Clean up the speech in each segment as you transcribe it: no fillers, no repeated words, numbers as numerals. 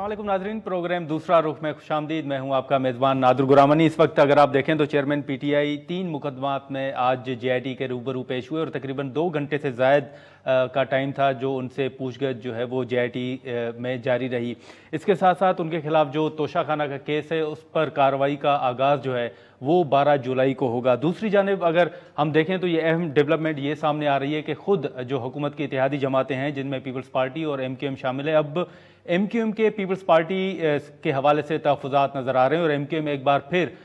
अस्सलामुअलैकुम नाजरीन, प्रोग्राम दूसरा रुख में खुशामदीद। मैं हूं आपका मेज़बान नादुर गुरामनी। इस वक्त अगर आप देखें तो चेयरमैन पीटीआई 3 मुकदमात में आज जेआईटी के रूबरू पेश हुए और तकरीबन 2 घंटे से ज़ायद का टाइम था जो उनसे पूछगछ जो है वो जेआईटी में जारी रही। इसके साथ साथ उनके खिलाफ जो तोशाखाना का केस है उस पर कार्रवाई का आगाज़ जो है वो 12 जुलाई को होगा। दूसरी जानिब अगर हम देखें तो ये अहम डेवलपमेंट ये सामने आ रही है कि खुद जो हुकूमत की इत्तेहादी जमातें हैं जिनमें पीपल्स पार्टी और एमक्यूएम शामिल है, अब एमक्यूएम के पीपल्स पार्टी के हवाले से तहफ़्फ़ुज़ात नज़र आ रहे हैं और एमक्यूएम एक बार फिर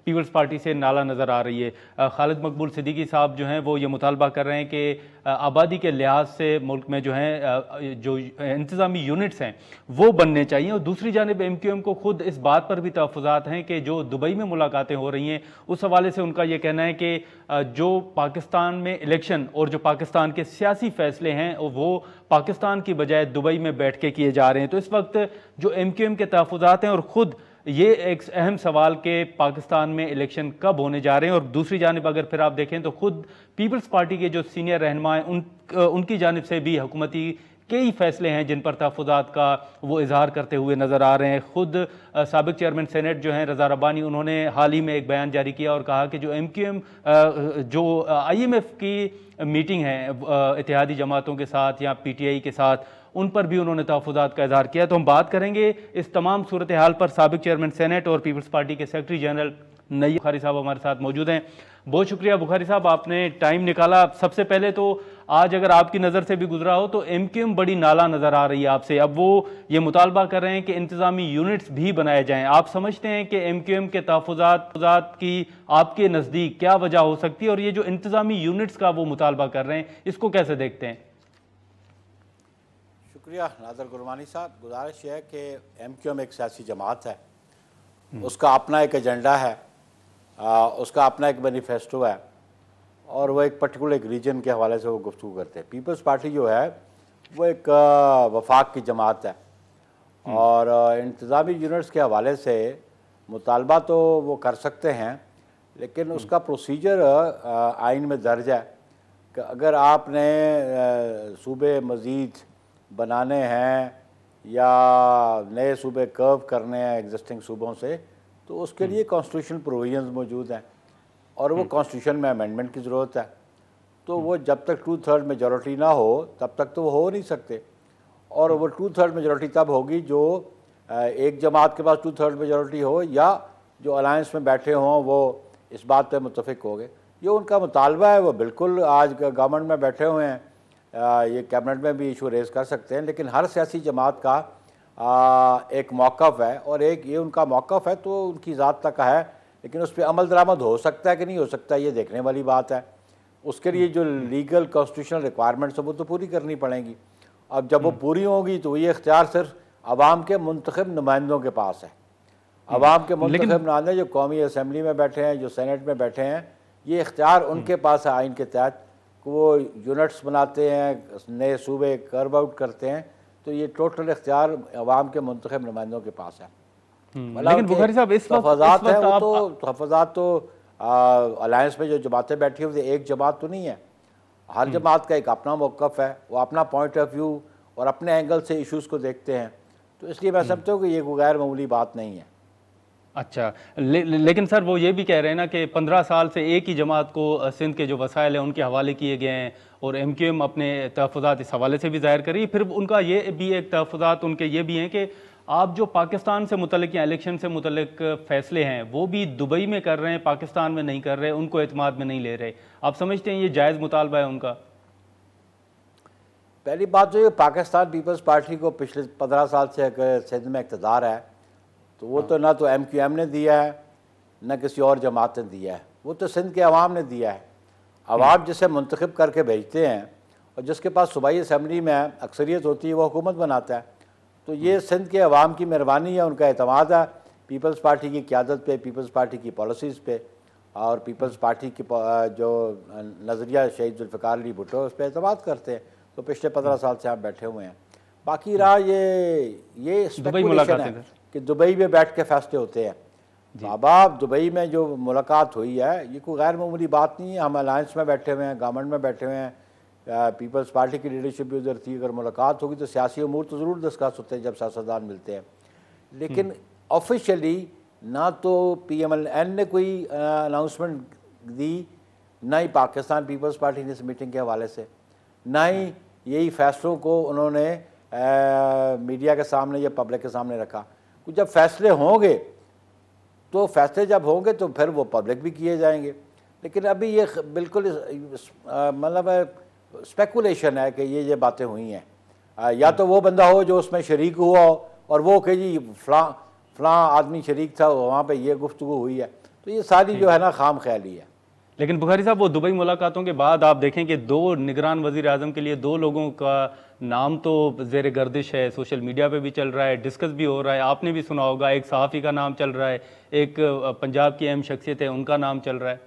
पीपल्स पार्टी से नाला नज़र आ रही है। खालिद मकबूल सिद्दीकी साहब जो हैं वो ये मुतालबा कर रहे हैं कि आबादी के लिहाज से मुल्क में जो हैं जो इंतज़ामी यूनिट्स हैं वो बनने चाहिए। और दूसरी जानिब एमक्यूएम को खुद इस बात पर भी तहफ़्फ़ुज़ात हैं कि जो दुबई में मुलाकातें हो रही हैं उस हवाले से उनका ये कहना है कि जो पाकिस्तान में इलेक्शन और जो पाकिस्तान के सियासी फ़ैसले हैं वो पाकिस्तान की बजाय दुबई में बैठ के किए जा रहे हैं। तो इस वक्त जो एमक्यूएम के तहफ़्फ़ुज़ात हैं और ख़ुद ये एक अहम सवाल के पाकिस्तान में इलेक्शन कब होने जा रहे हैं, और दूसरी जानिब अगर फिर आप देखें तो खुद पीपल्स पार्टी के जो सीनियर रहनुमा हैं उनकी जानिब से भी हुकूमती कई फैसले हैं जिन पर तहफ़्फ़ुज़ात का वो इजहार करते हुए नज़र आ रहे हैं। खुद साबिक़ चेयरमैन सेनेट जो हैं रज़ा रब्बानी, उन्होंने हाल ही में एक बयान जारी किया और कहा कि जो एमक्यूएम जो IMF की मीटिंग है इत्तेहादी जमातों के साथ या पीटीआई के साथ, उन पर भी उन्होंने तहफ़्फ़ुज़ात का इज़हार किया। तो हम बात करेंगे इस तमाम सूरत हाल पर। साबिक़ चेयरमैन सेनेट और पीपल्स पार्टी के सेक्रेटरी जनरल नईम बुखारी साहब हमारे साथ मौजूद हैं। बहुत शुक्रिया बुखारी साहब, आपने टाइम निकाला। सबसे पहले तो आज अगर आपकी नज़र से भी गुजरा हो तो एमक्यूएम बड़ी नाला नज़र आ रही है आपसे। अब वो ये मुतालबा कर रहे हैं कि इंतज़ामी यूनिट्स भी बनाए जाएँ। आप समझते हैं कि एमक्यूएम के तहफ़्फ़ुज़ात की आपके नज़दीक क्या वजह हो सकती है, और ये जो इंतज़ामी यूनिट्स का वो मुतालबा कर रहे हैं इसको कैसे देखते हैं? शुक्रिया नादर गुरमानी साहब। गुजारिश है कि एमक्यूएम एक सियासी जमात है, उसका अपना एक एजेंडा है, उसका अपना एक मैनिफेस्टो है और वो एक पर्टिकुलर एक रीजन के हवाले से वो गुफ्तगू करते हैं। पीपल्स पार्टी जो है वो एक वफाक की जमात है और इंतज़ामी यूनिट्स के हवाले से मुतालबा तो वो कर सकते हैं, लेकिन उसका प्रोसीजर आइन में दर्ज है कि अगर आपने सूबे मज़ीद बनाने हैं या नए सूबे कर्व करने हैं एग्जिस्टिंग सूबों से, तो उसके लिए कॉन्स्टिट्यूशनल प्रोविजंस मौजूद हैं और वो कॉन्स्टिट्यूशन में अमेंडमेंट की ज़रूरत है। तो वो जब तक 2/3 मेजॉरिटी ना हो तब तक तो वो हो नहीं सकते, और वो 2/3 मेजॉरिटी तब होगी जो एक जमात के पास 2/3 मेजॉरिटी हो या जो अलायंस में बैठे हों वो इस बात पर मुतफिक हो गए। ये उनका मुतालबा है, वो बिल्कुल आज गवर्नमेंट में बैठे हुए हैं, ये कैबिनेट में भी इशू रेज़ कर सकते हैं। लेकिन हर सियासी जमात का एक मौक़िफ़ है और एक ये उनका मौक़िफ़ है तो उनकी ज़ात तक है, लेकिन उस पर अमल दरामद हो सकता है कि नहीं हो सकता ये देखने वाली बात है। उसके लिए जो लीगल कॉन्स्टिट्यूशनल रिक्वायरमेंट्स है वो तो पूरी करनी पड़ेंगी। अब जब वो पूरी होगी तो ये इख्तियार सिर्फ आवाम के मुंतखब नुमाइंदों के पास है। आवाम के मुंतखब नुमाइंदे जो कौमी असम्बली में बैठे हैं, जो सेनेट में बैठे हैं, ये इख्तियार उनके पास है आइन के तहत। वो यूनिट्स बनाते हैं, नए सूबे कर्व आउट करते हैं, तो ये टोटल इख्तियार अवाम के मुंतखब नुमाइंदों के पास है। लेकिन बुखारी साहब इस वक्त है वो तो तहफ़्फ़ुज़ात तो अलायंस में जो जमातें बैठी हुई एक जमात तो नहीं है, हर जमात का एक अपना मौक़िफ़ है, वो अपना पॉइंट ऑफ व्यू और अपने एंगल से इशूज़ को देखते हैं। तो इसलिए मैं समझता हूँ कि ये कोई गैर मामूली बात नहीं है। अच्छा, लेकिन सर वो ये भी कह रहे हैं ना कि 15 साल से एक ही जमात को सिंध के जो वसाइल हैं उनके हवाले किए गए हैं और एमक्यूएम अपने तहफ़्फ़ुज़ात इस हवाले से भी ज़ाहिर करी। फिर उनका ये भी एक तहफ़्फ़ुज़ात उनके ये भी हैं कि आप जो पाकिस्तान से मुतल्लिक़ या इलेक्शन से मुतल्लिक़ फ़ैसले हैं वो भी दुबई में कर रहे हैं, पाकिस्तान में नहीं कर रहे, उनको एतमाद में नहीं ले रहे। आप समझते हैं ये जायज़ मुतालबा है उनका? पहली बात तो ये पाकिस्तान पीपल्स पार्टी को पिछले 15 साल से अगर सिंध में इक़्तिदार है तो वो तो ना तो एमक्यूएम ने दिया है ना किसी और जमात ने दिया है, वो तो सिंध के अवाम ने दिया है। अवाम जिसे मुंतखब करके भेजते हैं और जिसके पास सूबाई असम्बली में अक्सरियत होती है वो हुकूमत बनाता है। तो ये सिंध के अवाम की मेहरबानी है, उनका एतमाद है पीपल्स पार्टी की क़यादत पे, पीपल्स पार्टी की पॉलिसीज़ पे और पीपल्स पार्टी की जो नज़रिया शहीद जुल्फ़िकार अली भुट्टो उस पर एतमाद करते हैं। तो पिछले 15 साल से आप बैठे हुए हैं। बाकी रहा ये स्पेकुलेशन है कि दुबई में बैठ के फैसले होते हैं। अब दुबई में जो मुलाकात हुई है ये कोई गैर मामूली बात नहीं है। हम अलायंस में बैठे हुए हैं, गवर्नमेंट में बैठे हुए हैं, पीपल्स पार्टी की लीडरशिप भी उधर थी। अगर मुलाकात होगी तो सियासी अमूर तो ज़रूर डिस्कस होते हैं जब सियासतदान मिलते हैं, लेकिन ऑफिशियली ना तो PMLN ने कोई अनाउंसमेंट दी, ना ही पाकिस्तान पीपल्स पार्टी ने इस मीटिंग के हवाले से, ना ही यही फैसलों को उन्होंने मीडिया के सामने या पब्लिक के सामने रखा। कुछ जब फैसले होंगे तो फैसले जब होंगे तो फिर वो पब्लिक भी किए जाएंगे, लेकिन अभी ये बिल्कुल मतलब स्पेकुलेशन है कि ये बातें हुई हैं। या तो वो बंदा हो जो उसमें शरीक हुआ हो और वो कि जी फलां आदमी शरीक था, वहाँ पे ये गुफ्तगू हुई है, तो ये सारी जो है ना खाम ख्याली है। लेकिन बुखारी साहब, वो दुबई मुलाकातों के बाद आप देखें कि 2 निगरान वजीर आजम के लिए 2 लोगों का नाम तो जेर गर्दिश है, सोशल मीडिया पे भी चल रहा है, डिस्कस भी हो रहा है, आपने भी सुना होगा। एक सहाफ़ी का नाम चल रहा है, एक पंजाब की अहम शख्सियत है उनका नाम चल रहा है।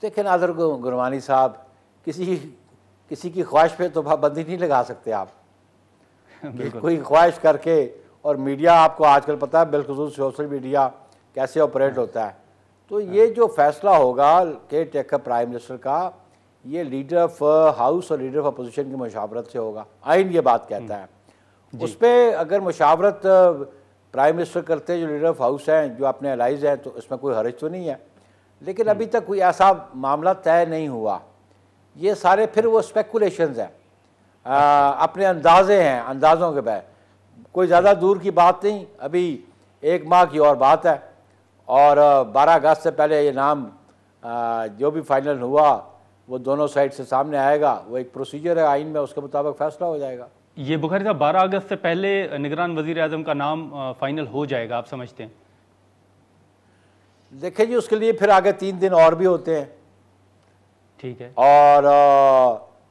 देखिए नाज़र गुरमानी साहब, किसी की ख्वाहिश पे तो पाबंदी नहीं लगा सकते आप। कोई ख्वाहिश करके, और मीडिया आपको आजकल पता है बिलखुसूस सोशल मीडिया कैसे ऑपरेट होता है, तो ये जो फैसला होगा के टेकर प्राइम मिनिस्टर का, ये लीडर ऑफ हाउस और लीडर ऑफ अपोजिशन की मुशावरत से होगा। आइन ये बात कहता है। उस पर अगर मुशावरत प्राइम मिनिस्टर करते हैं, जो लीडर ऑफ हाउस हैं, जो अपने एलाइज हैं, तो इसमें कोई हर्ज तो नहीं है। लेकिन अभी तक कोई ऐसा मामला तय नहीं हुआ। ये सारे फिर वो स्पेकुलेशंस हैं, अपने अंदाजे हैं, अंदाज़ों के पे कोई ज़्यादा दूर की बात नहीं। अभी 1 माह की और बात है, और 12 अगस्त से पहले ये नाम जो भी फाइनल हुआ वो दोनों साइड से सामने आएगा। वो एक प्रोसीजर है आइन में, उसके मुताबिक फैसला हो जाएगा। ये बुखारी साहब 12 अगस्त से पहले निगरान वजीर आजम का नाम फाइनल हो जाएगा, आप समझते हैं? देखिए जी, उसके लिए फिर आगे 3 दिन और भी होते हैं। ठीक है। और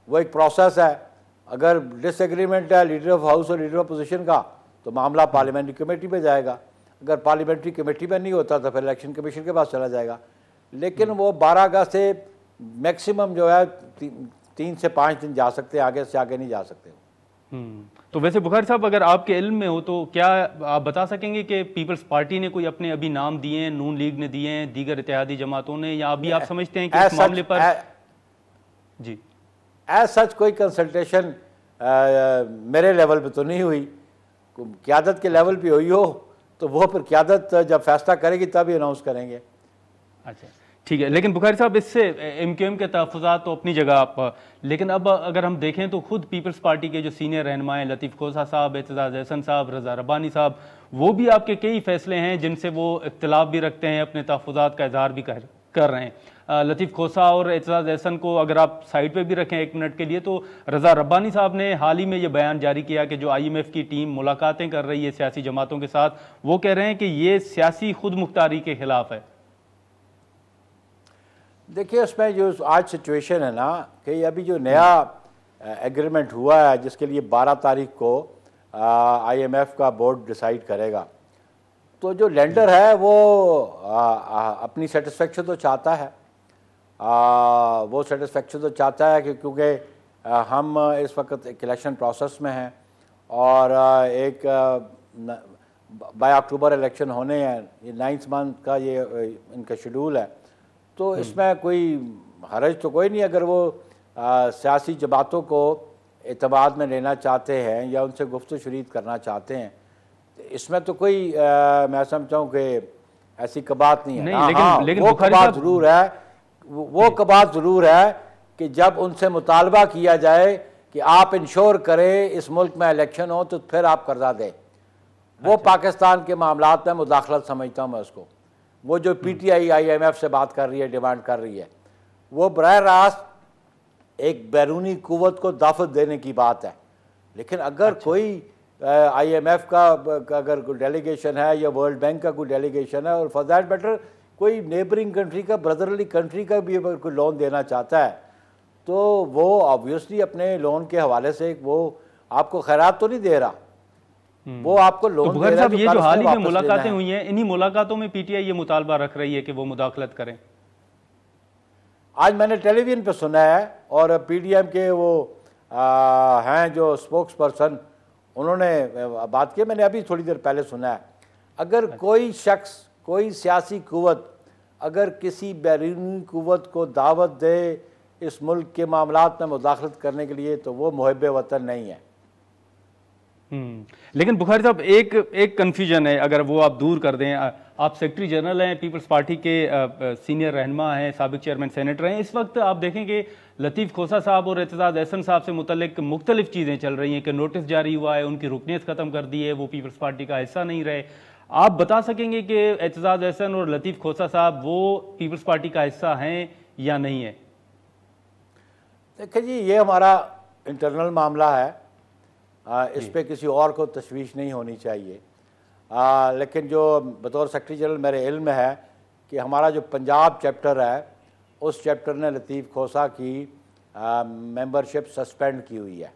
वो एक प्रोसेस है। अगर डिसएग्रीमेंट है लीडर ऑफ हाउस और लीडर ऑफ अपोजिशन का, तो मामला पार्लियामेंट्री कमेटी पे जाएगा। अगर पार्लियामेंट्री कमेटी में नहीं होता तो फिर इलेक्शन कमीशन के पास चला जाएगा। लेकिन वो 12 अगस्त से मैक्सिमम जो है 3 से 5 दिन जा सकते हैं, आगे से आगे नहीं जा सकते। तो वैसे बुखारी साहब, अगर आपके इल्म में हो तो क्या आप बता सकेंगे कि पीपल्स पार्टी ने कोई अपने अभी नाम दिए हैं, नून लीग ने दिए हैं, दीगर इत्तेहादी जमातों ने, या अभी आप समझते हैं कि इस मामले पर जी एज सच कोई कंसल्टेशन मेरे लेवल पे तो नहीं हुई। क़यादत के लेवल पे हुई हो तो वो फिर क़यादत जब फैसला करेगी तभी अनाउंस करेंगे। अच्छा, ठीक है। लेकिन बुखारी साहब, इससे MQM के तहफ़्फ़ुज़ात तो अपनी जगह आप, लेकिन अब अगर हम देखें तो खुद पीपल्स पार्टी के जो सीनियर रहनुमाएं लतीफ़ खोसा साहब, एतजाज़ एहसन साहब, रज़ा रब्बानी साहब, वो भी आपके कई फैसले हैं जिनसे वो इख्तिलाफ भी रखते हैं, अपने तहफ़्फ़ुज़ात का इज़हार भी कर रहे हैं। लतीफ़ खोसा और एतजाज़ एहसन को अगर आप साइड पे भी रखें 1 मिनट के लिए, तो रज़ा रब्बानी साहब ने हाल ही में ये बयान जारी किया कि जो IMF की टीम मुलाकातें कर रही है सियासी जमातों के साथ, वो कह रहे हैं कि ये सियासी खुद मुख्तारी के खिलाफ है। देखिए, उसमें जो आज सिचुएशन है ना कि अभी जो नया एग्रीमेंट हुआ है, जिसके लिए 12 तारीख को IMF का बोर्ड डिसाइड करेगा, तो जो लेंडर है वो अपनी सेटिस्फेक्शन तो चाहता है। वो सेटिस्फेक्शन तो चाहता है कि क्योंकि हम इस वक्त एक इलेक्शन प्रोसेस में हैं और एक बाय अक्टूबर इलेक्शन होने हैं। ये 9th मंथ का ये इनका शेड्यूल है, तो इसमें कोई हरज तो कोई नहीं अगर वो सियासी जमातों को एतमाद में लेना चाहते हैं या उनसे गुफ्तगू शुरू करना चाहते हैं। इसमें तो कोई मैं समझता हूँ कि ऐसी कबात नहीं है। लेकिन वो कबात ज़रूर है, वो कबात ज़रूर है कि जब उनसे मुतालबा किया जाए कि आप इंश्योर करें इस मुल्क में इलेक्शन हो तो फिर आप कर्जा दें। वो पाकिस्तान के मामलात में मुदाखलत समझता हूँ मैं उसको। वो जो PTI IMF से बात कर रही है, डिमांड कर रही है, वो बराह रास्त एक बैरूनी कुव्वत को दाफत देने की बात है। लेकिन अगर कोई IMF का अगर कोई डेलीगेशन है या वर्ल्ड बैंक का कोई डेलीगेशन है, और फॉर दैट मैटर कोई नेबरिंग कंट्री का, ब्रदरली कंट्री का भी अगर कोई लोन देना चाहता है, तो वो ऑब्वियसली अपने लोन के हवाले से वो आपको खैरात तो नहीं दे रहा, वो आपको लोन तो बुखारी साहब, ये जो हाल ही में मुलाकातें हुई हैं, इन्हीं मुलाकातों में PTI ये मुतालबा रख रही है कि वो मुदाखलत करें। आज मैंने टेलीविजन पे सुना है, और PDM के वो हैं जो स्पोक्स पर्सन, उन्होंने बात की, मैंने अभी थोड़ी देर पहले सुना है। अगर कोई शख्स, कोई सियासी कुव्वत अगर किसी बैरूनी कुव्वत को दावत दे इस मुल्क के मामलात में मुदाखलत करने के लिए, तो वो मुहिब वतन नहीं है। लेकिन बुखारी साहब एक कंफ्यूजन है, अगर वो आप दूर कर दें। आप सेक्रेटरी जनरल हैं, पीपल्स पार्टी के सीनियर रहनुमा हैं, साबिक चेयरमैन सेनेटर हैं। इस वक्त आप देखेंगे लतीफ़ खोसा साहब और एतजाज़ एहसन साहब से मुतल्लिक मुख्तलिफ चीज़ें चल रही हैं कि नोटिस जारी हुआ है, उनकी रुकनीत ख़त्म कर दी है, वो पीपल्स पार्टी का हिस्सा नहीं रहे। आप बता सकेंगे कि एतजाज़ एहसन और लतीफ़ खोसा साहब वो पीपल्स पार्टी का हिस्सा हैं या नहीं है? देखिए जी, ये हमारा इंटरनल मामला है, इस पे किसी और को तशवीश नहीं होनी चाहिए। लेकिन जो बतौर सेक्रेटरी जनरल मेरे इल्म में है कि हमारा जो पंजाब चैप्टर है, उस चैप्टर ने लतीफ़ खोसा की मेंबरशिप सस्पेंड की हुई है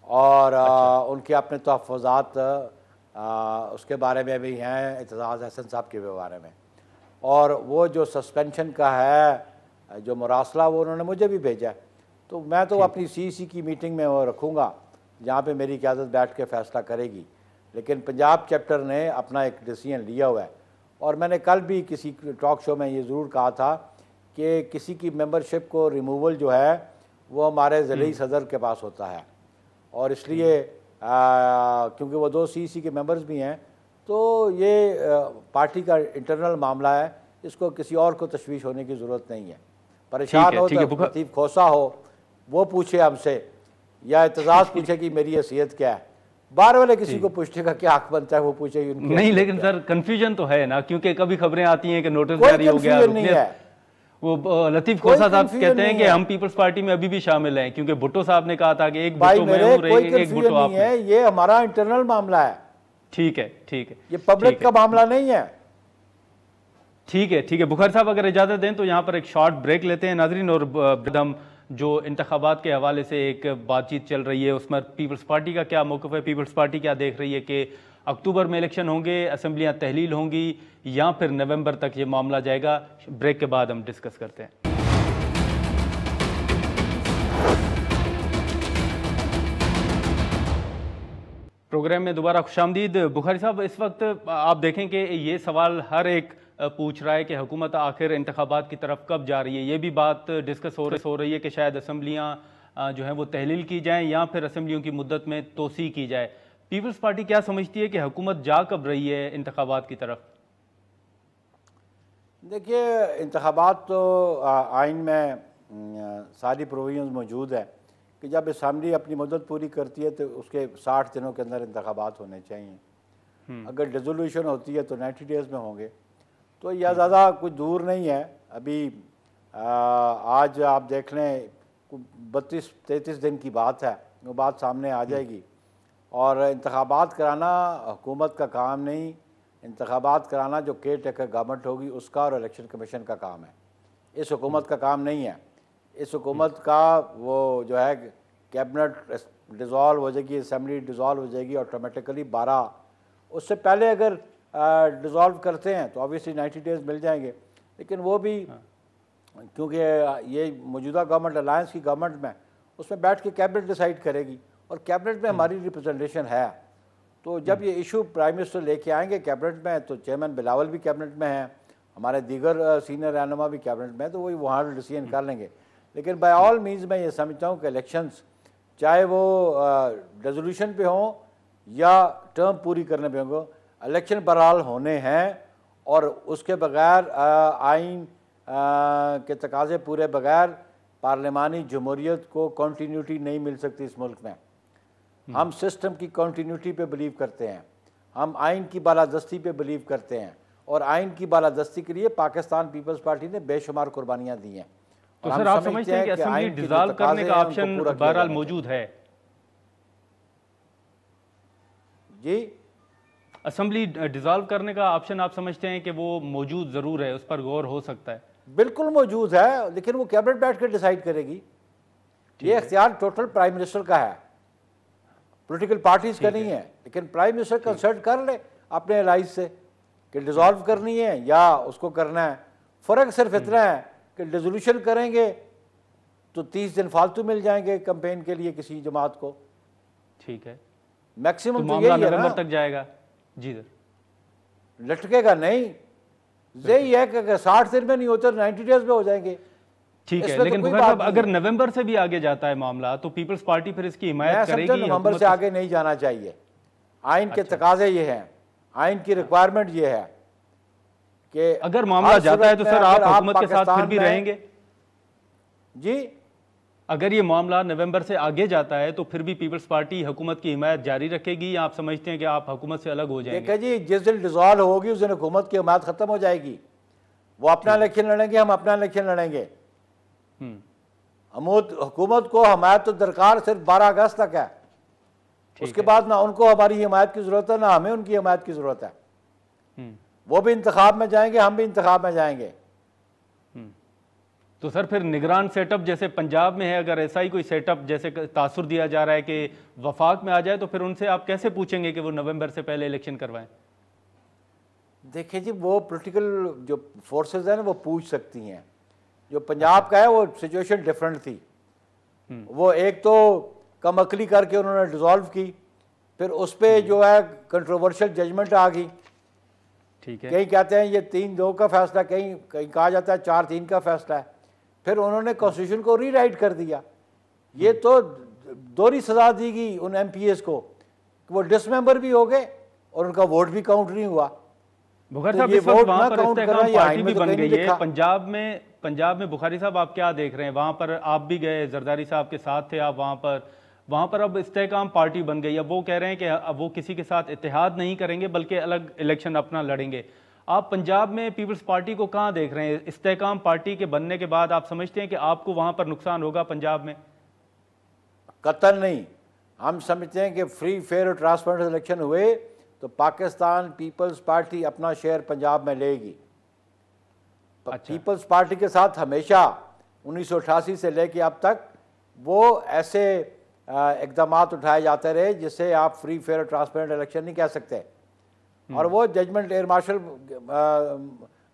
और उनके अपने तहफ़्फ़ुज़ात उसके बारे में भी हैं, एतजाज़ एहसन साहब के बारे में। और वो जो सस्पेंशन का है जो मुरासला, वो उन्होंने मुझे भी भेजा है। तो मैं तो अपनी CEC की मीटिंग में वो रखूँगा जहाँ पे मेरी क़यादत बैठ के फ़ैसला करेगी। लेकिन पंजाब चैप्टर ने अपना एक डिसीजन लिया हुआ है और मैंने कल भी किसी टॉक शो में ये ज़रूर कहा था कि किसी की मेंबरशिप को रिमूवल जो है वो हमारे ज़िले सदर के पास होता है और इसलिए क्योंकि वो 2 CEC के मेंबर्स भी हैं, तो ये पार्टी का इंटरनल मामला है, इसको किसी और को तशवीश होने की ज़रूरत नहीं है। परेशान हो तो लतीफ़ खोसा हो वो पूछे हमसे, या एतजाज़ पूछे कि मेरी हैसियत क्या है। बाहर वाले किसी को पूछने का क्या हक बनता है, वो पूछे नहीं। लेकिन सर कन्फ्यूजन तो है ना, क्योंकि कभी खबरें आती हैं कि नोटिस जारी हो गया, नहीं है। वो लतीफ़ खोसा साहब कहते हैं कि हम पीपल्स पार्टी में अभी भी शामिल हैं, क्योंकि भुट्टो साहब ने कहा था कि एक भुट्टो मैं हूं, एक भुट्टो आप हैं। ये हमारा इंटरनल मामला है। ठीक है, ठीक है, ये पब्लिक का मामला नहीं है। ठीक है, ठीक है। बुखारी साहब अगर इजाजत दें तो यहाँ पर एक शॉर्ट ब्रेक लेते हैं नाज़रीन, और हम जो इंतखाबात के हवाले से एक बातचीत चल रही है उसमें पीपल्स पार्टी का क्या मौक़िफ़ है, पीपल्स पार्टी क्या देख रही है कि अक्टूबर में इलेक्शन होंगे, असम्बलियाँ तहलील होंगी या फिर नवंबर तक ये मामला जाएगा। ब्रेक के बाद हम डिस्कस करते हैं। प्रोग्राम में दोबारा खुशामदीद। बुखारी साहब, इस वक्त आप देखें कि ये सवाल हर एक पूछ रहा है कि हुकूमत आखिर इंतखाबात की तरफ कब जा रही है। ये भी बात डिस्कस हो रही है कि शायद असम्बलियाँ जो हैं वो तहलील की जाएँ या फिर असम्बलियों की मुद्दत में तोसी की जाए। पीपल्स पार्टी क्या समझती है कि हुकूमत जा कब रही है इंतखाबात की तरफ? देखिए, इंतखाबात तो आइन में सारी प्रोविजंस मौजूद है कि जब असम्बली अपनी मुद्दत पूरी करती है तो उसके 60 दिनों के अंदर इंतखाबात होने चाहिए। अगर डिसोल्यूशन होती है तो 90 डेज़ में होंगे। तो यह ज़्यादा कुछ दूर नहीं है। अभी आज आप देख लें 32-33 दिन की बात है, वो बात सामने आ जाएगी। और इंतखाबात कराना हुकूमत का काम नहीं, इंतखाबात कराना जो केयर टेकर गवर्नमेंट होगी उसका और इलेक्शन कमीशन का काम है। इस हुकूमत का काम नहीं है। इस हुकूमत का वो जो है कैबिनेट डिज़ोल्व हो जाएगी, असम्बली डिज़ोल्व हो जाएगी ऑटोमेटिकली 12। उससे पहले अगर डिज़ोल्व करते हैं तो ऑब्वियसली 90 डेज़ मिल जाएंगे। लेकिन वो भी क्योंकि ये मौजूदा गवर्नमेंट अलायंस की गवर्नमेंट में उसमें बैठ के कैबिनेट डिसाइड करेगी और कैबिनेट में हमारी रिप्रेजेंटेशन है। तो जब ये इशू प्राइम मिनिस्टर लेके आएंगे कैबिनेट में, तो चेयरमैन बिलावल भी कैबिनेट में हैं, हमारे दीगर सीनियर रहनुमा भी कैबिनेट में, तो वही वहाँ डिसीजन कर लेंगे। लेकिन बाय ऑल मीन्स मैं ये समझता हूँ कि इलेक्शंस चाहे वो रेजोल्यूशन पे हों या टर्म पूरी करने पे होंगे, इलेक्शन बहरहाल होने हैं और उसके बगैर आइन के तकाजे पूरे बगैर पार्लिमानी जमहूरियत को कॉन्टीन्यूटी नहीं मिल सकती इस मुल्क में। हम सिस्टम की कॉन्टीन्यूटी पे बिलीव करते हैं, हम आइन की बालादस्ती पे बिलीव करते हैं और आइन की बालादस्ती के लिए पाकिस्तान पीपल्स पार्टी ने बेशुमार कुर्बानियाँ दी हैं। तो सर आप समझते हैं कि असेंबली डिसॉल्व करने का ऑप्शन बहरहाल मौजूद है? जी, असेंबली डिसॉल्व करने का ऑप्शन आप समझते हैं कि वो मौजूद ज़रूर है, उस पर गौर हो सकता है? बिल्कुल मौजूद है, लेकिन वो कैबिनेट बैठ कर डिसाइड करेगी। ये इख्तियार टोटल प्राइम मिनिस्टर का है, पॉलिटिकल पार्टीज का नहीं है। लेकिन प्राइम मिनिस्टर कंसल्ट कर ले अपने एलाइज से कि डिसॉल्व करनी है या उसको करना है। फ़र्क सिर्फ इतना है कि डिसोल्यूशन करेंगे तो 30 दिन फालतू मिल जाएंगे कैंपेन के लिए किसी जमात को। ठीक है, मैक्सिमम तो यही है ना, नवंबर तक जाएगा। जी सर, लटकेगा नहीं। यही है कि 60 दिन में नहीं होते 90 डेज में हो जाएंगे। ठीक है, इसमें तो लेकिन कोई बुखारी बात साहब नहीं अगर है। नवंबर से भी आगे जाता है मामला तो पीपल्स पार्टी फिर इसकी हिमायत मैं समझता करेगी? नवंबर से आगे नहीं जाना चाहिए। आइन के तकाजे ये हैं, आइन की रिक्वायरमेंट ये है कि अगर मामला जाता है तो सर आप हुकूमत के साथ फिर भी रहेंगे? जी, अगर ये मामला नवंबर से आगे जाता है तो फिर भी पीपल्स पार्टी हुकूमत की हिमायत जारी रखेगी या आप समझते हैं कि आप हुकूमत से अलग हो जाएंगे? देखिए जी, जिस दिन डिसॉल्व होगी उस दिन हुकूमत की हिमायत खत्म हो जाएगी। वो अपना इलेक्शन लड़ेंगे, हम अपना इलेक्शन लड़ेंगे। हुकूमत को हिमायत तो दरकार सिर्फ 12 अगस्त तक है। उसके बाद ना उनको हमारी हिमायत की जरूरत है ना हमें उनकी हिमायत की जरूरत है। वो भी इंतखाब में जाएंगे, हम भी इंतखाब में जाएंगे। तो सर फिर निगरान सेटअप जैसे पंजाब में है, अगर ऐसा ही कोई सेटअप जैसे तासुर दिया जा रहा है कि वफाक में आ जाए, तो फिर उनसे आप कैसे पूछेंगे कि वो नवंबर से पहले इलेक्शन करवाएं? देखिए जी, वो पॉलिटिकल जो फोर्सेस हैं ना वो पूछ सकती हैं। जो पंजाब का है वो सिचुएशन डिफरेंट थी। वो एक तो कम अकली करके उन्होंने डिसॉल्व की, फिर उस पर जो है कंट्रोवर्शियल जजमेंट आ गई। ठीक है, कहीं कहते हैं ये 3-2 का फैसला, कहीं कहीं कहा जाता है 4-3 का फैसला है। फिर उन्होंने कॉन्स्टिट्यूशन को रीराइट कर दिया। ये तो दोहरी सजा दी गई उन एमपीएस को, वो डिसमेंबर भी हो गए और उनका वोट भी काउंट नहीं हुआ। बुखारी तो साहब ये इस वक्त वोट वहां ना पर काउंट इस्तेकाम करना ये पार्टी आइन भी में तो बन कहीं नहीं गई है लिखा। पंजाब में बुखारी साहब आप क्या देख रहे हैं? वहां पर आप भी गए, जरदारी साहब के साथ थे आप वहां पर अब इस्तेकाम पार्टी बन गई। अब वो कह रहे हैं कि अब वो किसी के साथ इत्तेहाद नहीं करेंगे बल्कि अलग इलेक्शन अपना लड़ेंगे। आप पंजाब में पीपल्स पार्टी को कहां देख रहे हैं? इस्तेकाम पार्टी के बनने के बाद आप समझते हैं कि आपको वहां पर नुकसान होगा पंजाब में? कतई नहीं। हम समझते हैं कि फ्री फेयर और ट्रांसपेरेंट इलेक्शन हुए तो पाकिस्तान पीपल्स पार्टी अपना शेयर पंजाब में लेगी। अच्छा। पीपल्स पार्टी के साथ हमेशा 1988 से लेके अब तक वो ऐसे इकदाम उठाए जाते रहे जिससे आप फ्री फेयर और ट्रांसपेरेंट इलेक्शन नहीं कह सकते। और वो judgement air marshal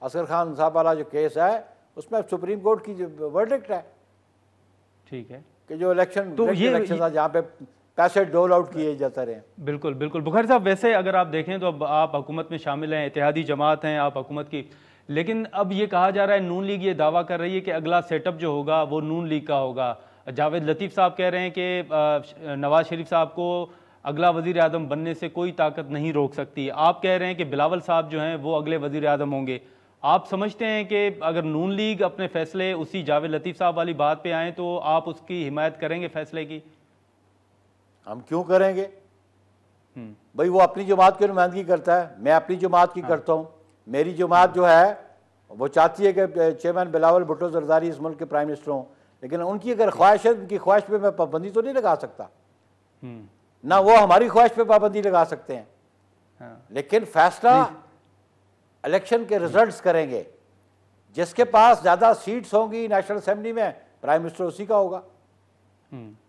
Asghar Khan साहब वाला जो केस है उसमें सुप्रीम कोर्ट की जो वर्डिक्ट है, ठीक है, कि जो इलेक्शन तो ये इलेक्शन जहाँ पे पैसे डोल आउट किए जाते रहे। बिल्कुल बिल्कुल बुखारी साहब, वैसे अगर आप देखें तो अब आप हुकूमत में शामिल हैं, इत्तेहादी जमात हैं आप हुकूमत की, लेकिन अब ये कहा जा रहा है, नून लीग ये दावा कर रही है कि अगला सेटअप जो होगा वो नून लीग का होगा। जावेद लतीफ़ साहब कह रहे हैं कि नवाज शरीफ साहब को अगला वज़ीर आज़म बनने से कोई ताकत नहीं रोक सकती। आप कह रहे हैं कि बिलावल साहब जो हैं वो अगले वज़ीर आज़म होंगे। आप समझते हैं कि अगर नून लीग अपने फैसले उसी जावेद लतीफ़ साहब वाली बात पे आए तो आप उसकी हिमायत करेंगे फैसले की? हम क्यों करेंगे भाई, वो अपनी जमात की नुमाइंदगी करता है, मैं अपनी जमात की करता हूँ। मेरी जमात जो है वो चाहती है कि चेयरमैन बिलावल भुट्टो जरदारी इस मुल्क के प्राइम मिनिस्टर हों, लेकिन उनकी अगर ख्वाहिश है, उनकी ख्वाहिश पे मैं पाबंदी तो नहीं लगा सकता, ना वो हमारी ख्वाहिश पे पाबंदी लगा सकते हैं। लेकिन फैसला इलेक्शन के रिजल्ट्स करेंगे। जिसके पास ज्यादा सीट्स होंगी नेशनल असेंबली में, प्राइम मिनिस्टर उसी का होगा।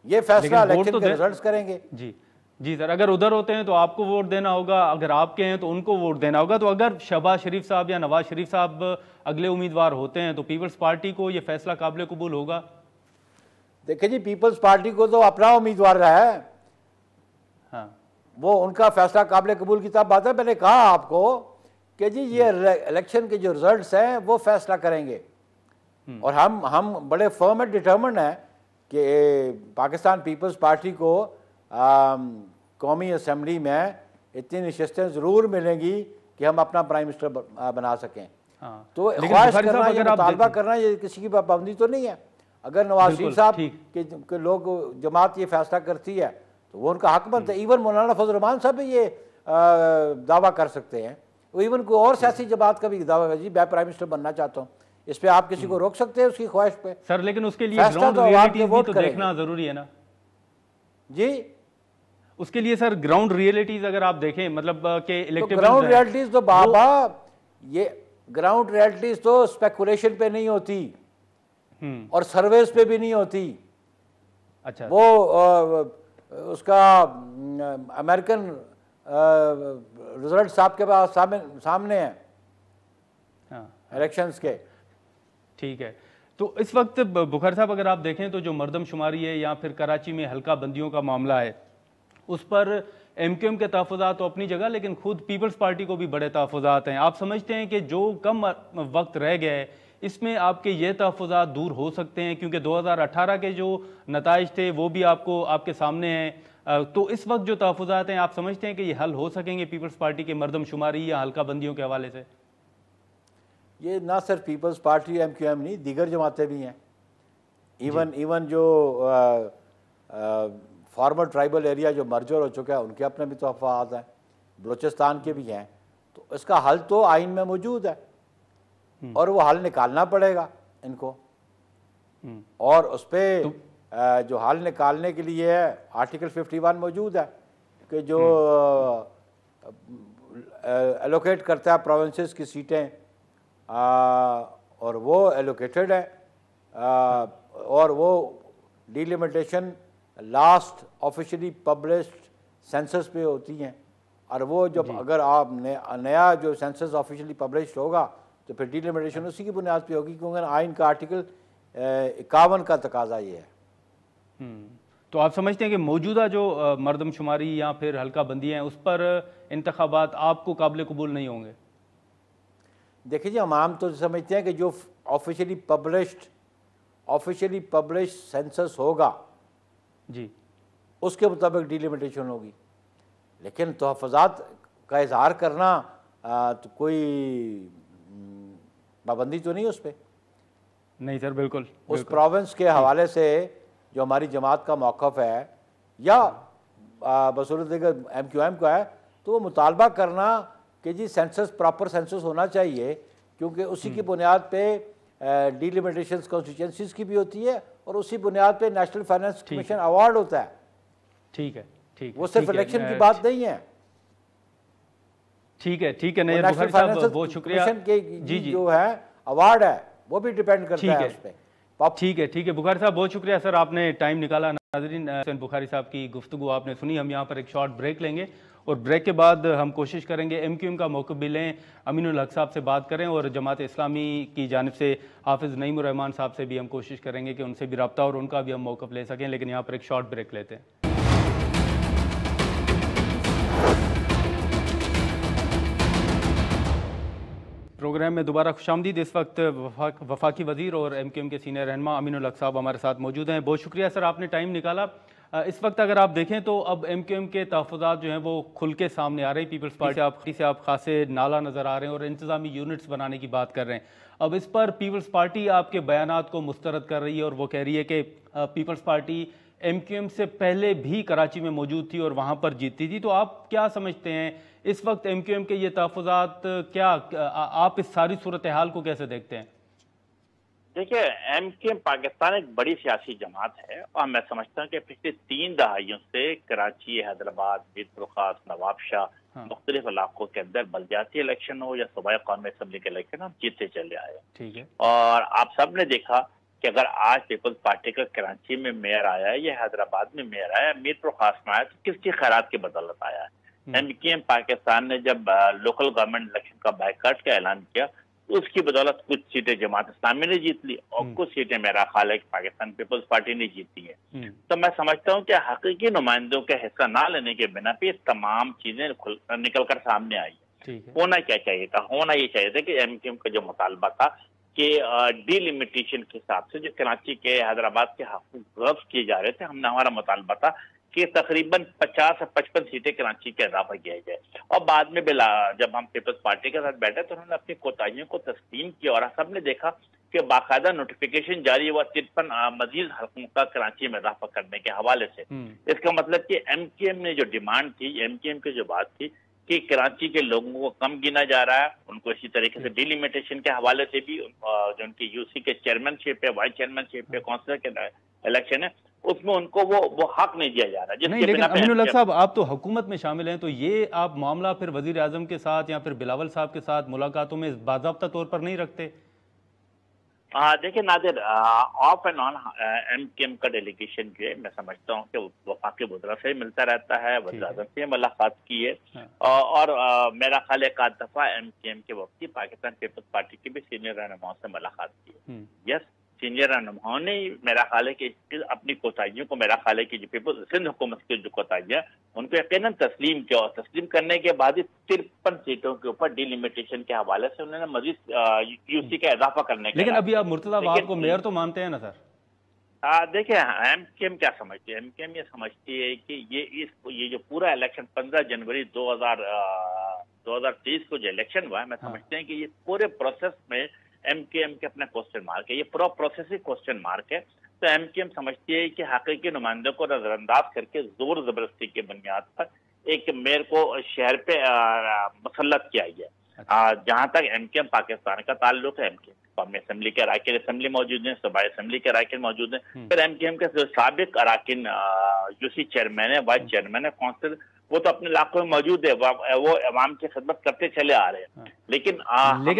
ये फैसला इलेक्शन के रिजल्ट्स करेंगे। जी जी सर, अगर उधर होते हैं तो आपको वोट देना होगा, अगर आपके हैं तो उनको वोट देना होगा। तो अगर शहबाज शरीफ साहब या नवाज शरीफ साहब अगले उम्मीदवार होते हैं तो पीपल्स पार्टी को ये फैसला काबिल कबूल होगा? देखिए जी, पीपल्स पार्टी को तो अपना उम्मीदवार रहा है, हाँ, वो उनका फैसला काबिल कबूल की तब बात है। मैंने कहा आपको कि जी ये इलेक्शन के जो रिजल्ट्स हैं वो फैसला करेंगे। और हम बड़े फर्म एंड डिटर्मिन्ड हैं कि पाकिस्तान पीपल्स पार्टी को कौमी असम्बली में इतनी नशस्तें ज़रूर मिलेंगी कि हम अपना प्राइम मिनिस्टर बना सकें। हाँ। तो ख्वाहिश करना या मुतालबा करना ये किसी की पाबंदी तो नहीं है। अगर नवाज शरीफ साहब के लोग जमात ये फैसला करती है तो वो उनका हक बनता है। इवन मौलाना फजल रहमान साहब भी ये दावा कर सकते हैं। वो इवन कोई और सियासी जमात का भी दावा, जी मैं प्राइम मिनिस्टर बनना चाहता हूँ, इस पर आप किसी को रोक सकते हैं उसकी ख्वाहिश पे? सर लेकिन उसके लिए ग्राउंड रियलिटीज भी तो देखना जरूरी है ना जी। उसके लिए सर ग्राउंड रियलिटीज अगर आप देखें, मतलब के इलेक्टेबल ग्राउंड रियलिटीज तो बाबा, ये ग्राउंड रियलिटीज तो स्पेकुलेशन पे नहीं होती और सर्वेस पे भी नहीं होती। अच्छा, वो उसका अमेरिकन रिजल्ट आपके पास सामने है, इलेक्शंस के। ठीक है, तो इस वक्त बुखारी साहब अगर आप देखें तो जो मरदमशुमारी है या फिर कराची में हल्का बंदियों का मामला है, उस पर एमक्यूएम के तहफ़्फ़ुज़ात तो अपनी जगह, लेकिन खुद पीपल्स पार्टी को भी बड़े तहफ़्फ़ुज़ात हैं। आप समझते हैं कि जो कम वक्त रह गया है इसमें आपके ये तहफ़्फ़ुज़ात दूर हो सकते हैं? क्योंकि 2018 के जो नताइज थे वो भी आपको आपके सामने हैं। तो इस वक्त जो तहफ़्फ़ुज़ात हैं, आप समझते हैं कि ये हल हो सकेंगे पीपल्स पार्टी के मरदमशुमारी या हल्का बंदियों के हवाले से? ये ना सिर्फ पीपल्स पार्टी MQM नहीं, दीगर जमातें भी हैं। इवन जो फॉर्मर ट्राइबल एरिया जो मर्जर हो चुका है, उनके अपने भी तोहफ़ात हैं, बलूचिस्तान के भी हैं। तो इसका हल तो आइन में मौजूद है और वो हल निकालना पड़ेगा इनको। और उस पर जो हल निकालने के लिए आर्टिकल 51 मौजूद है कि जो एलोकेट करता है प्रोविंसेस की सीटें, और वो एलोकेटेड है, और वो delimitation last officially published census पे होती हैं। और वो जब अगर आप नया जो सेंसस ऑफिशियली पब्लिश्ड होगा तो फिर डिलिमिटेशन उसी की बुनियाद पे होगी, क्योंकि आइन का आर्टिकल 51 का तकाजा ये है। तो आप समझते हैं कि मौजूदा जो मरदमशुमारी या फिर हल्का बंदी हैं उस पर इंतखाबात आपको काबिल कबूल नहीं होंगे? देखिए जी, हम आम तो समझते हैं कि जो ऑफिशियली पब्लिश्ड सेंसस होगा जी, उसके मुताबिक डिलिमिटेशन होगी। लेकिन तहफ़्फ़ुज़ात का इजहार करना तो कोई पाबंदी तो नहीं उस पर। नहीं सर, बिल्कुल उस प्रोविंस के हवाले से जो हमारी जमात का मौक़िफ़ है या बसूरत MQM का है, तो वो मुतालबा करना कि जी सेंसस प्रॉपर सेंसस होना चाहिए, क्योंकि उसी की बुनियाद पे डिलिमिटेशंस कॉन्स्टिट्यूंसीज की भी होती है और उसी बुनियाद पे नेशनल फाइनेंस कमीशन अवार्ड होता है। ठीक है, ठीक है, वो सिर्फ इलेक्शन की बात नहीं है। ठीक है नैयर बुखारी साहब, बहुत शुक्रिया। जी जो है अवार्ड है वो भी डिपेंड करता है उस पर। ठीक है बुखारी साहब, बहुत शुक्रिया सर, आपने टाइम निकाला। नाज़रीन, बुखारी साहब की गुफ्तगू आपने सुनी। हम यहाँ पर एक शॉर्ट ब्रेक लेंगे और ब्रेक के बाद हम कोशिश करेंगे MQM का मौक़िफ़ भी लें, अमीनुल हक साहब से बात करें और जमात इस्लामी की जानिब से हाफिज़ नईमुर रहमान साहब से भी हम कोशिश करेंगे कि उनसे भी रब्ता और उनका भी हम मौक़िफ़ ले सकें। लेकिन यहाँ पर एक शॉर्ट ब्रेक लेते हैं। प्रोग्राम में दोबारा खुशामदीद। इस वक्त वफाकी वज़ीर और MQM के सीनियर रहनुमा अमीनुल हक साहब हमारे साथ मौजूद हैं। बहुत शुक्रिया सर, आपने टाइम निकाला। इस वक्त अगर आप देखें तो अब MQM के तहफ़्फ़ुज़ात जो हैं वो खुल के सामने आ रहे हैं। पीपल्स पार्टी से आप खासे नाला नज़र आ रहे हैं और इंतज़ामी यूनिट्स बनाने की बात कर रहे हैं। अब इस पर पीपल्स पार्टी आपके बयानात को मुस्तरद कर रही है और वो कह रही है कि पीपल्स पार्टी MQM से पहले भी कराची में मौजूद थी और वहाँ पर जीतती थी। तो आप क्या समझते हैं इस वक्त MQM के ये तहफ़्फ़ुज़ात, क्या आप इस सारी सूरत हाल को कैसे देखते हैं? देखिए, MQM पाकिस्तान एक बड़ी सियासी जमात है और मैं समझता हूँ कि पिछले 3 दहाइयों से कराची, हैदराबाद, मीरपुर, नवाबशाह मुख्तलिफ इलाकों के अंदर बल्दियाती इलेक्शन हो या सूबाई कौमी असम्बली के इलेक्शन, हम जीतते चले आए। ठीक है। और आप सब ने देखा कि अगर आज पीपल्स पार्टी का कराची में मेयर आया है या हैदराबाद में मेयर आया, मीरपुर में आया, तो किसकी खैरात की बदौलत आया है? MQM पाकिस्तान ने जब लोकल गवर्नमेंट इलेक्शन का बायकॉट का ऐलान किया तो उसकी बदौलत कुछ सीटें जमात इस्लामी ने जीत ली और कुछ सीटें मेरा ख्याल है कि पाकिस्तान पीपल्स पार्टी ने जीती है। तो मैं समझता हूँ कि हकीकी नुमाइंदों के हिस्सा ना लेने के बिना पे तमाम चीजें निकल कर सामने आई है। होना क्या चाहिए था? होना ये चाहिए था कि MQM का जो मुतालबा था कि डिलिमिटेशन के हिसाब से जो कराची के, हैदराबाद के हकूक गब्ज़ किए जा रहे थे, हमारा मुतालबा था कि तकरीबन 50 से 55 सीटें कराची के इजाफा किया जाए। और बाद में जब हम पीपल्स पार्टी के साथ बैठे तो उन्होंने अपनी कोताहियों को तस्लीम किया और सबने देखा कि बाकायदा नोटिफिकेशन जारी हुआ 53 मजीद हल्कों का कराची में इजाफा करने के हवाले से। इसका मतलब कि MQM ने जो डिमांड थी, MQM की जो बात थी कि कराची के लोगों को कम गिना जा रहा है, उनको इसी तरीके से डिलिमिटेशन के हवाले से भी जो उनकी UC के चेयरमैनशिप है, वाइस चेयरमैनशिप है, काउंसिलर के इलेक्शन है, उसमें उनको वो हक नहीं दिया जा रहा। नहीं, लेकिन अमीनुल हक साहब, आप तो हुकूमत में शामिल हैं, तो ये आप मामला फिर वजीर आजम के साथ या फिर बिलावल साहब के साथ मुलाकातों में बाज़ाब्ता तौर पर नहीं रखते? देखिए Nadir, of and on MQM का डेलीगेशन जो है, मैं समझता हूँ कि वफाकी वज़रा से मिलता रहता है, वज़ीर आज़म से मुलाकात की है। और मेरा ख्याल एक आध दफ़ा MQM के वक्ती पाकिस्तान पीपल्स पार्टी के भी सीनियर रहनुमाओं से मुलाकात की है। यस, सीनियर रहनुमाओं ने मेरा ख्याल है कि अपनी कोताहियों को, मेरा ख्याल है कि जो पीपल सिंध हुकूमत की जो कोताहियां, उनको यकीनन तस्लीम किया, और तस्लीम करने के बाद ही 53 सीटों के ऊपर डिलिमिटेशन के हवाले से उन्होंने मजीद यूसी का इजाफा करने का। लेकिन अभी आप मुर्तजा वाद को मेयर तो मानते हैं ना सर? देखिए, एमकेएम क्या समझती है? एमकेएम ये समझती है कि ये जो पूरा इलेक्शन 15 जनवरी 2023 को जो इलेक्शन हुआ है, मैं समझते हैं कि ये पूरे प्रोसेस में एमकेएम के अपना क्वेश्चन मार्क है, ये पूरा प्रोसेस ही क्वेश्चन मार्क है। तो एमकेएम समझती है कि हकीकी नुमाइंदों को नजरअंदाज करके जोर जबरदस्ती के बुनियाद पर एक मेयर को शहर पे मुसल्लत किया गया। जहां तक एमकेएम पाकिस्तान का ताल्लुक है, एमकेएम कौमी असेंबली के अराकीन असेंबली मौजूद हैं, सूबाई असेंबली के अराकीन मौजूद हैं, फिर एमकेएम के जो साबिक अराकीन यूसी चेयरमैन है, वाइस चेयरमैन है काउंसिल, वो तो अपने इलाकों में मौजूद है, वो अवाम की खिदमत करते चले आ रहे हैं। लेकिन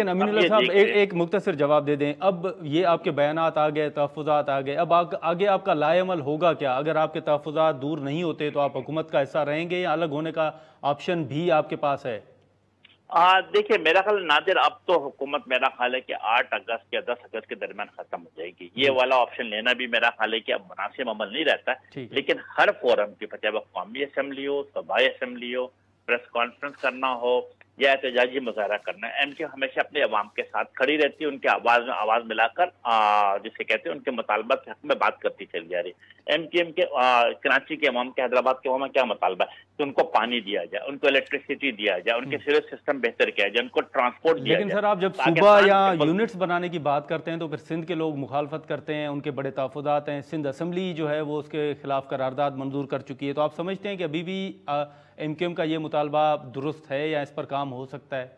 अमीनुल्लाह साहब एक मुख्तसर जवाब दे दें। अब ये आपके बयानात आ गए, तहफ़्फ़ुज़ात आ गए, अब आगे आपका लाएअमल होगा क्या? अगर आपके तहफ़्फ़ुज़ात दूर नहीं होते तो आप हुकूमत का हिस्सा रहेंगे या अलग होने का ऑप्शन भी आपके पास है? देखिए, मेरा ख्याल नादिर, अब तो हुकूमत मेरा ख्याल है कि 8 अगस्त या 10 अगस्त के दरमियान खत्म हो जाएगी। ये वाला ऑप्शन लेना भी मेरा ख्याल है कि अब मुनासिब अमल नहीं रहता। लेकिन हर फोरम की, चाहे वो कौमी असेंबली हो, सूबाई असेंबली हो, प्रेस कॉन्फ्रेंस करना हो या एहतजाजी मुजाहरा करना, एमकेएम हमेशा अपने अवाम के साथ खड़ी रहती है, उनके आवाज में आवाज मिलाकर जिसे कहते हैं उनके मुतालबा के हक में बात करती चली जा रही है। एमकेएम के कराची के अवाम के, हैदराबाद के अवाम में क्या मुतालबा है कि उनको पानी दिया जाए, उनको इलेक्ट्रिसिटी दिया जाए, उनके सीवेज सिस्टम बेहतर किया जाए, उनको ट्रांसपोर्ट दिया जाए। लेकिन सर, आप जब सूबा या यूनिट्स बनाने की बात करते हैं तो फिर सिंध के लोग मुखालफत करते हैं, उनके बड़े तहफ़्फ़ुज़ात हैं, सिंध असेंबली जो है वो उसके खिलाफ करारदाद मंजूर कर चुकी है। तो आप समझते हैं कि अभी भी एमकेएम का ये मुतालबा दुरुस्त है या इस पर काम हो सकता है?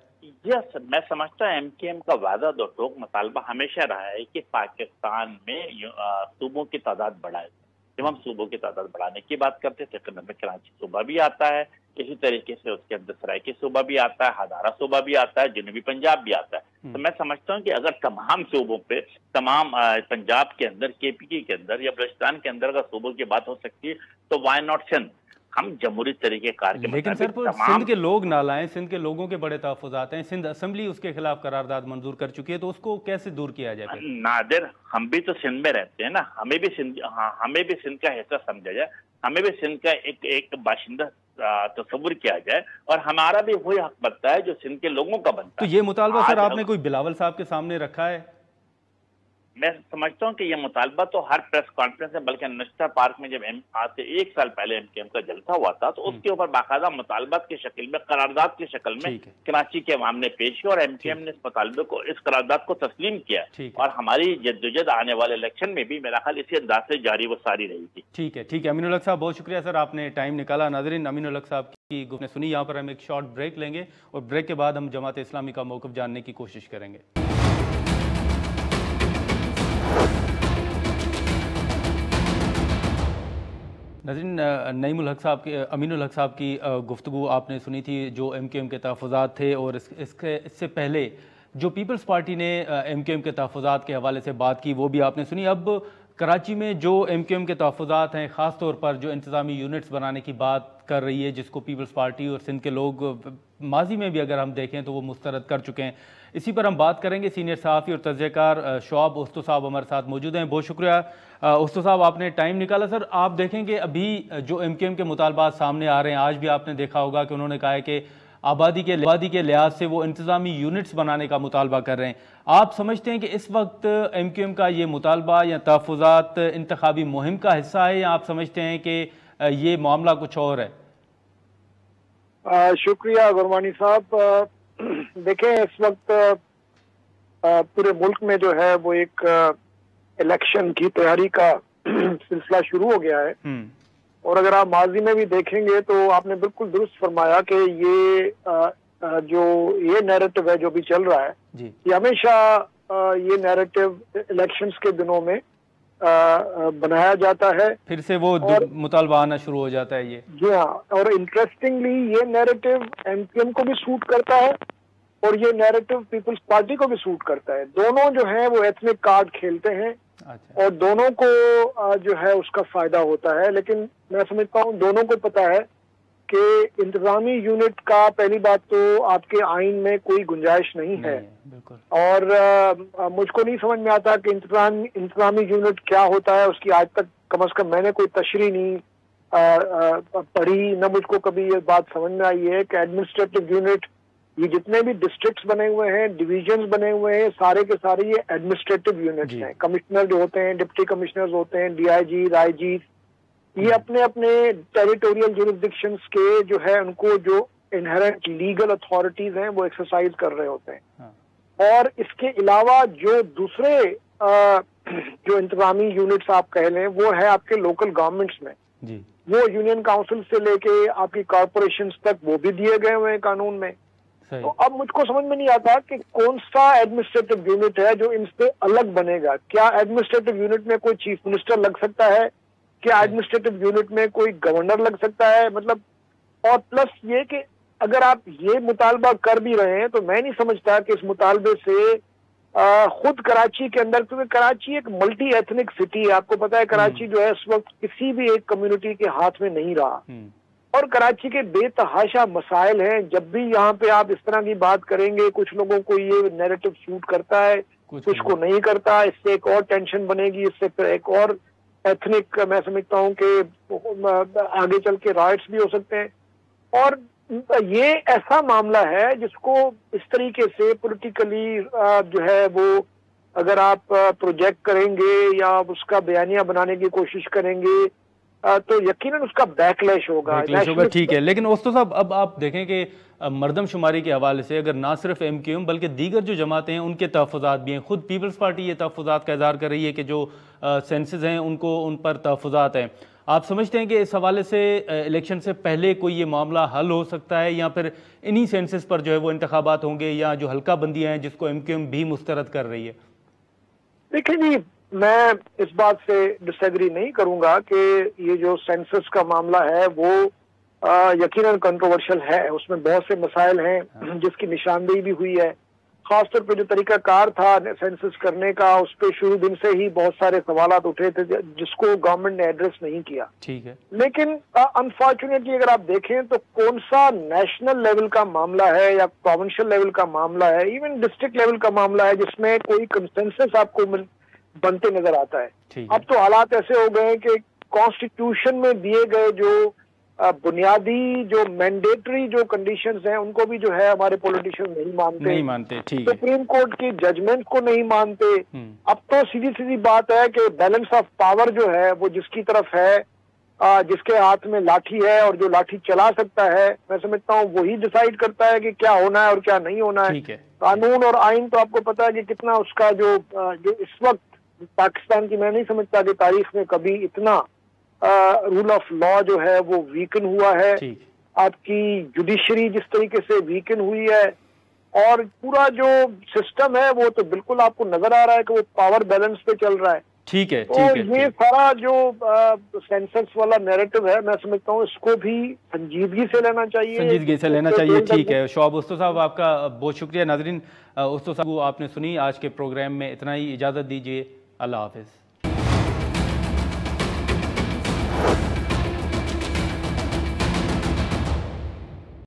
यस, मैं समझता हूँ एमकेएम का वादा दो टोक मुतालबा हमेशा रहा है कि पाकिस्तान में सूबों की तादाद बढ़ाए। जब हम सूबों की तादाद बढ़ाने की बात करते थे तो में कराची सूबा भी आता है, इसी तरीके से उसके अंदर सराइकी सूबा भी आता है, हजारा सूबा भी आता है, जनूबी पंजाब भी आता है। तो मैं समझता हूँ कि अगर तमाम सूबों पे, तमाम पंजाब के अंदर, केपीके के अंदर या बलूचिस्तान के अंदर अगर सूबों की बात हो सकती है तो वाई नॉट सिंध? हम जमहूरी तरीके कार के, लेकिन सर सिंध के लोग ना लाएं, सिंध के लोगों के बड़े तहफ़्फ़ुज़ात हैं, सिंध असेंबली उसके खिलाफ करारदाद मंजूर कर चुकी है, तो उसको कैसे दूर किया जाए? नादिर, हम भी तो सिंध में रहते हैं ना, हमें भी सिंध का हिस्सा समझा जाए, हमें भी सिंध का एक बाशिंदा तस्वुर किया जाए, और हमारा भी वही हक बनता है जो सिंध के लोगों का बनता है। तो ये मुतालबा सर आपने कोई बिलावल साहब के सामने रखा है? मैं समझता हूँ कि यह मुतालबा तो हर प्रेस कॉन्फ्रेंस में, बल्कि नश्ता पार्क में जब आज से 1 साल पहले एमकेएम का जलसा हुआ था तो उसके ऊपर बाकायदा मुतालबात की शक्ल में, करारदाद की शक्ल में कराची के अवाम ने पेश किया, और एमकेएम ने इस मुतालबे को, इस करारदाद को तस्लीम किया, और हमारी जद्दोजहद आने वाले इलेक्शन में भी मेरा ख्याल इसी अंदाज से जारी व सारी रहेगी। ठीक है अमीनुल हक साहब, बहुत शुक्रिया सर, आपने टाइम निकाला। नाज़रीन, अमीनुल हक साहब की गुफ्तगू सुनी। यहाँ पर हम एक शॉर्ट ब्रेक लेंगे और ब्रेक के बाद हम जमात इस्लामी का मौक़िफ़ जानने की कोशिश करेंगे। नाज़रीन, अमीनुल हक साहब की गुफ्तगू आपने सुनी थी, जो एमकेएम के तहफ़्फ़ुज़ात थे, और इससे पहले जो पीपल्स पार्टी ने एमकेएम के तहफ़्फ़ुज़ात के हवाले से बात की वो भी आपने सुनी। अब कराची में जो एमकेएम के तहफ़्फ़ुज़ात हैं, ख़ास तौर पर जो इंतज़ामी यूनिट्स बनाने की बात कर रही है, जिसको पीपल्स पार्टी और सिंध के लोग माजी में भी अगर हम देखें तो वो मुस्तरद कर चुके हैं, इसी पर हम बात करेंगे। सीनियर सहाफ़ी और तजज़ियाकार शोआब उस्तो साहब हमारे साथ मौजूद हैं। बहुत शुक्रिया उस्तो साहब, आपने टाइम निकाला। सर, आप देखेंगे अभी जो एमकेएम के मुतालबात सामने आ रहे हैं, आज भी आपने देखा होगा कि उन्होंने कहा है कि आबादी के लिहाज से वो इंतज़ामी यूनिट्स बनाने का मुतालबा कर रहे हैं। आप समझते हैं कि इस वक्त एमकेएम का ये मुतालबा या तहफ़्फ़ुज़ात इंतखाबी मुहिम का हिस्सा है, या आप समझते हैं कि ये मामला कुछ और है? शुक्रिया गुरबानी साहब। देखें, इस वक्त पूरे मुल्क में जो है वो एक इलेक्शन की तैयारी का सिलसिला शुरू हो गया है, और अगर आप माजी में भी देखेंगे तो आपने बिल्कुल दुरुस्त फरमाया कि ये नैरेटिव है जो भी चल रहा है, ये हमेशा ये नैरेटिव इलेक्शंस के दिनों में बनाया जाता है, फिर से वो मुतालबा आना शुरू हो जाता है। ये जी हाँ, और इंटरेस्टिंगली ये नैरेटिव एमकेएम को भी सूट करता है और ये नैरेटिव पीपल्स पार्टी को भी सूट करता है। दोनों जो है वो एथनिक कार्ड खेलते हैं। अच्छा। और दोनों को जो है उसका फायदा होता है, लेकिन मैं समझता हूँ दोनों को पता है कि इंतजामी यूनिट का पहली बात तो आपके आइन में कोई गुंजाइश नहीं है। और मुझको नहीं समझ में आता कि इंतजामी यूनिट क्या होता है। उसकी आज तक कम से कम मैंने कोई तशरीह नहीं पढ़ी, न मुझको कभी ये बात समझ में आई है कि एडमिनिस्ट्रेटिव यूनिट, ये जितने भी डिस्ट्रिक्ट्स बने हुए हैं, डिविजन्स बने हुए हैं, सारे के सारे ये एडमिनिस्ट्रेटिव यूनिट्स हैं। कमिश्नर जो होते हैं, डिप्टी कमिश्नर्स होते हैं, डीआईजी, रायजी, ये अपने अपने टेरिटोरियल जुरिसडिक्शंस के जो है उनको जो इनहेरेंट लीगल अथॉरिटीज हैं वो एक्सरसाइज कर रहे होते हैं। और इसके अलावा जो दूसरे जो इंतजामी यूनिट्स आप कह लें वो है आपके लोकल गवर्नमेंट्स में जी। वो यूनियन काउंसिल से लेके आपकी कॉरपोरेशंस तक वो भी दिए गए हुए हैं कानून में। तो अब मुझको समझ में नहीं आता कि कौन सा एडमिनिस्ट्रेटिव यूनिट है जो इनसे अलग बनेगा। क्या एडमिनिस्ट्रेटिव यूनिट में कोई चीफ मिनिस्टर लग सकता है? क्या एडमिनिस्ट्रेटिव यूनिट में कोई गवर्नर लग सकता है? मतलब, और प्लस ये कि अगर आप ये मुतालबा कर भी रहे हैं तो मैं नहीं समझता कि इस मुतालबे से खुद कराची के अंदर, क्योंकि कराची एक मल्टी एथनिक सिटी है, आपको पता है कराची जो है इस वक्त किसी भी एक कम्युनिटी के हाथ में नहीं रहा। और कराची के बेतहाशा मसाइल हैं। जब भी यहाँ पे आप इस तरह की बात करेंगे, कुछ लोगों को ये नैरेटिव सूट करता है, कुछ को नहीं करता। इससे एक और टेंशन बनेगी, इससे फिर एक और एथनिक, मैं समझता हूँ कि आगे चल के राइट्स भी हो सकते हैं। और ये ऐसा मामला है जिसको इस तरीके से पॉलिटिकली जो है वो अगर आप प्रोजेक्ट करेंगे या उसका बयानिया बनाने की कोशिश करेंगे तो यकीनन उसका बैकलैश होगा। ठीक है, लेकिन उस्तो साहब अब आप देखें कि मरदमशुमारी के हवाले से अगर ना सिर्फ MQM बल्कि दीगर जो जमातें हैं उनके तहफ़्फ़ुज़ात भी हैं। खुद पीपल्स पार्टी ये तहफ़्फ़ुज़ात का इज़हार कर रही है कि जो सेंसेस हैं उनको उन पर तहफ़्फ़ुज़ात हैं। आप समझते हैं कि इस हवाले से इलेक्शन से पहले कोई ये मामला हल हो सकता है या फिर इन्हीं सेंसेस पर जो है वो इंतखाबात होंगे, या जो हल्का बंदियाँ हैं जिसको MQM भी मुस्तरद कर रही है? देखिए जी, मैं इस बात से डिसएग्री नहीं करूंगा कि ये जो सेंसस का मामला है वो यकीनन कंट्रोवर्शियल है। उसमें बहुत से मसाइल हैं जिसकी निशानदेही भी हुई है। खासतौर पे जो तरीकाकार था सेंसस करने का, उस पर शुरू दिन से ही बहुत सारे सवालात उठे थे जिसको गवर्नमेंट ने एड्रेस नहीं किया। ठीक है, लेकिन अनफॉर्चुनेटली अगर आप देखें तो कौन सा नेशनल लेवल का मामला है या प्रोविंशियल लेवल का मामला है, इवन डिस्ट्रिक्ट लेवल का मामला है जिसमें कोई कंसेंसस आपको बनते नजर आता है। अब तो हालात ऐसे हो गए हैं कि कॉन्स्टिट्यूशन में दिए गए जो बुनियादी जो मैंडेटरी जो कंडीशंस हैं उनको भी जो है हमारे पॉलिटिशियन नहीं मानते। सुप्रीम कोर्ट की जजमेंट को नहीं मानते। अब तो सीधी सीधी बात है कि बैलेंस ऑफ पावर जो है वो जिसकी तरफ है, जिसके हाथ में लाठी है और जो लाठी चला सकता है, मैं समझता हूँ वही डिसाइड करता है कि क्या होना है और क्या नहीं होना है। कानून और आइन तो आपको पता है कि कितना उसका जो इस वक्त पाकिस्तान की, मैं नहीं समझता कि तारीख में कभी इतना रूल ऑफ लॉ जो है वो वीकन हुआ है। आपकी जुडिशरी जिस तरीके से वीकन हुई है और पूरा जो सिस्टम है वो तो बिल्कुल आपको नजर आ रहा है कि वो पावर बैलेंस पे चल रहा है। ठीक है, तो ये सारा जो सेंसस वाला नैरेटिव है, मैं समझता हूँ इसको भी संजीदगी से लेना चाहिए। ठीक है, शोहब उस्तो साहब आपका बहुत शुक्रिया। नाजरीन, उस्तो साहब आपने सुनी आज के प्रोग्राम में, इतना ही, इजाज़त दीजिए। अल्लाह हाफिज़।